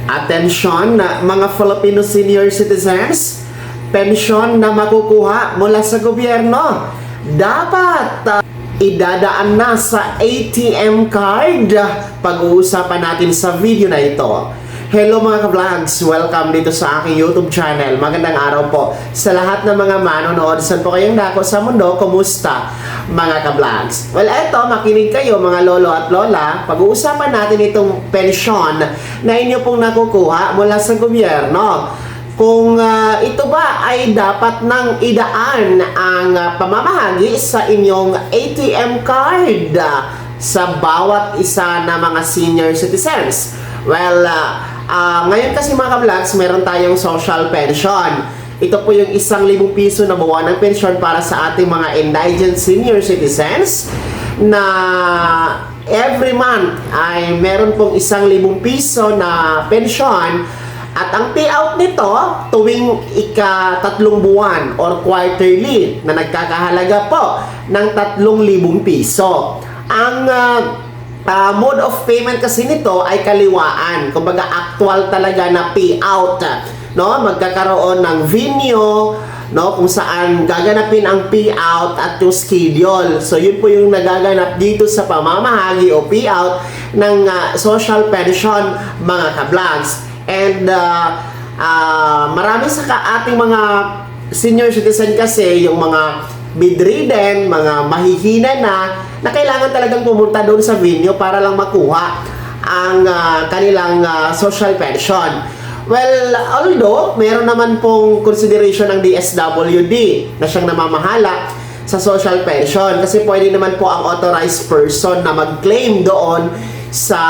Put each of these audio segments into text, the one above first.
Atensyon na mga Filipino senior citizens, pensyon na makukuha mula sa gobyerno dapat idadaan na sa ATM card. Pag-uusapan natin sa video na ito. Hello mga ka-vlogs! Welcome dito sa aking YouTube channel. Magandang araw po sa lahat ng mga manonood. Saan po kayong dako sa mundo? Kumusta mga ka-vlogs? Well, eto, makinig kayo mga lolo at lola. Pag-uusapan natin itong pensyon na inyo pong nakukuha mula sa gobyerno. Kung ito ba ay dapat nang idaan ang pamamahagi sa inyong ATM card sa bawat isa na mga senior citizens. Well, ngayon kasi mga ka-vlogs, meron tayong social pension. Ito po yung 1,000 piso na buwan ng pensyon para sa ating mga indigent senior citizens na every month ay meron pong 1,000 piso na pensyon. At ang payout nito tuwing ika-3 buwan or quarterly na nagkakahalaga po ng 3,000 piso. Ang mode of payment kasi nito ay kaliwaan. Kumbaga actual talaga na payout. No? Magkakaroon ng venue, no, kung saan gaganapin ang payout at yung schedule. So yun po yung nagaganap dito sa pamamahagi o payout ng social pension mga ka-vlogs. And marami sa ating mga senior citizen kasi, yung mga bedridden, mga mahihina na kailangan talagang pumunta doon sa venue para lang makuha ang kanilang social pension. Well, although meron naman pong consideration ng DSWD na siyang namamahala sa social pension, kasi pwede naman po ang authorized person na mag-claim doon sa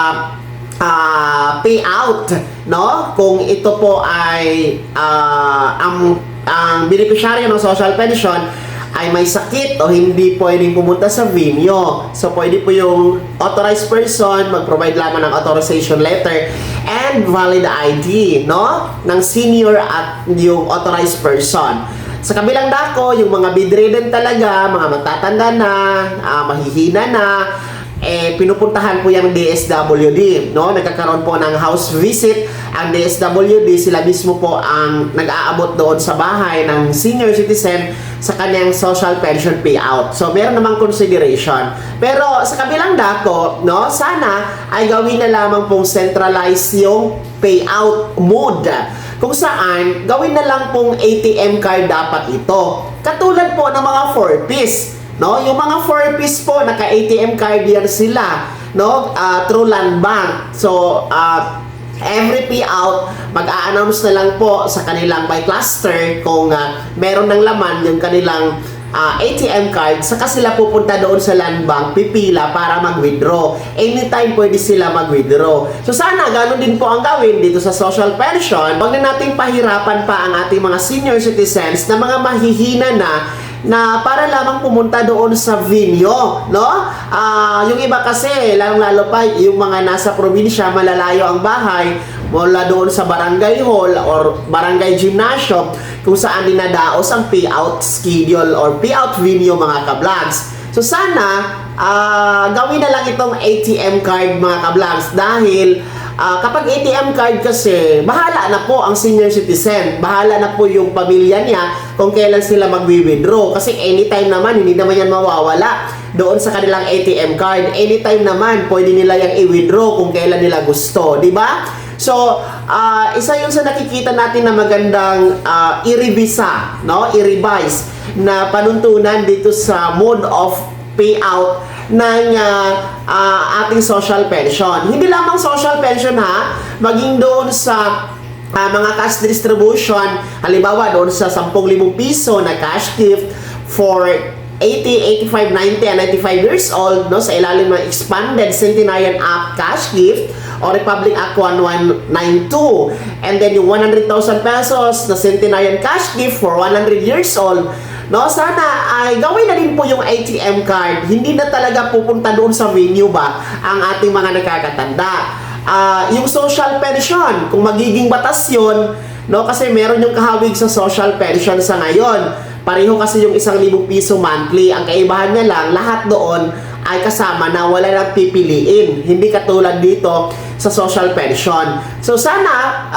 payout, no? Kung ito po ay ang beneficiary ng social pension ay may sakit o hindi pwedeng pumunta sa venue. So pwede po yung authorized person mag-provide lamang ng authorization letter and valid ID, no, ng senior at yung authorized person. Sa kabilang dako, yung mga bedridden talaga, mga matatanda na, mahihina na, pinupuntahan po yung DSWD, no? Nagkakaroon po ng house visit ang DSWD. Sila mismo po ang nag-aabot doon sa bahay ng senior citizen sa kanyang social pension payout. So meron namang consideration. Pero sa kabilang dako, no, sana ay gawin na lamang pong centralized yung payout mode, kung saan gawin na lang pong ATM card dapat ito. Katulad po ng mga 4-piece. No, yung mga 4-piece po, naka-ATM card yan sila, no, through Land Bank. So, every payout, mag-a-announce na lang po sa kanilang by cluster kung meron ng laman yung kanilang ATM card, saka sila pupunta doon sa Land Bank, pipila para mag-withdraw. Anytime pwede sila mag-withdraw. So sana ganun din po ang gawin dito sa social pension. Huwag na nating pahirapan pa ang ating mga senior citizens na mga mahihina na para lamang pumunta doon sa venue, no? Yung iba kasi, lalong-lalo pa yung mga nasa probinsya, malalayo ang bahay, mula doon sa barangay hall or barangay gymnasium kung saan dinadaos ang payout schedule or payout venue mga ka-vlogs. So sana gawin na lang itong ATM card mga ka-vlogs, dahil kapag ATM card kasi, bahala na po ang senior citizen, bahala na po yung pamilya niya kung kailan sila mag-withdraw. Kasi anytime naman, hindi naman yan mawawala doon sa kanilang ATM card. Anytime naman, pwede nila yung i-withdraw kung kailan nila gusto, di ba? So, isa yun sa nakikita natin na magandang i-revisa, no? I-revise na panuntunan dito sa mode of payout ng ating social pension. Hindi lamang social pension ha, maging doon sa mga cash distribution, halimbawa doon sa 10,000 piso na cash gift for 80, 85, 90, and 95 years old, no, sa ilalim ng Expanded Centenarian Act cash gift o Republic Act 1192. And then yung 100,000 pesos na Centenarian cash gift for 100 years old. No, sana ay gawin na din po yung ATM card. Hindi na talaga pupunta doon sa venue ba ang ating mga nakakatanda. Yung social pension, kung magiging batas yun, no, kasi meron yung kahawig sa social pension sa ngayon. Pareho kasi yung 1,000 piso monthly. Ang kaibahan niya lang, lahat doon ay kasama na wala nang pipiliin. Hindi katulad dito sa social pension. So sana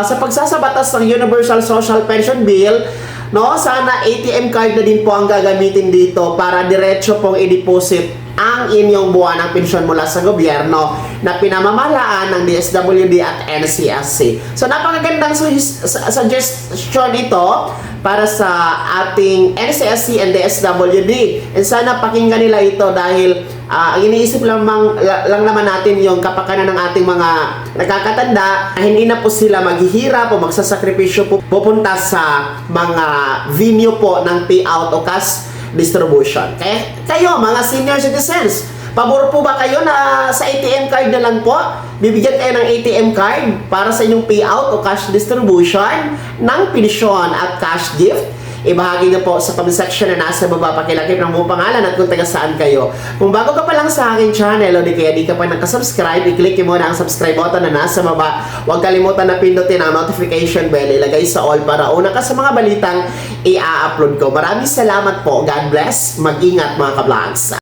sa pagsasabatas ng Universal Social Pension Bill, no, sana ATM card na din po ang gagamitin dito para diretso pong i-deposit ang inyong buwanang pensyon mula sa gobyerno na pinamamahalaan ng DSWD at NCSC. So napakagandang suggestion ito para sa ating NCSC and DSWD. And sana pakinggan nila ito dahil ang iniisip lang naman natin yung kapakanan ng ating mga nakakatanda na hindi na po sila maghihirap o magsasakripisyo po pupunta sa mga venue po ng payout o cash distribution. Kaya kayo, mga senior citizens, pabor po ba kayo na sa ATM card na lang po? Bibigyan kayo ng ATM card para sa inyong payout o cash distribution ng pensyon at cash gift? Ibahagi niyo po sa comment section na nasa baba, pakilakip ng buong pangalan at kung taga saan kayo. Kung bago ka pa lang sa aking channel o di kaya di ka pa nakasubscribe, i-click mo na ang subscribe button na nasa baba. Huwag kalimutan na pindutin ang notification bell, ilagay sa all para una ka sa mga balitang i-upload ko. Maraming salamat po. God bless. Mag-ingat mga ka-vlogs.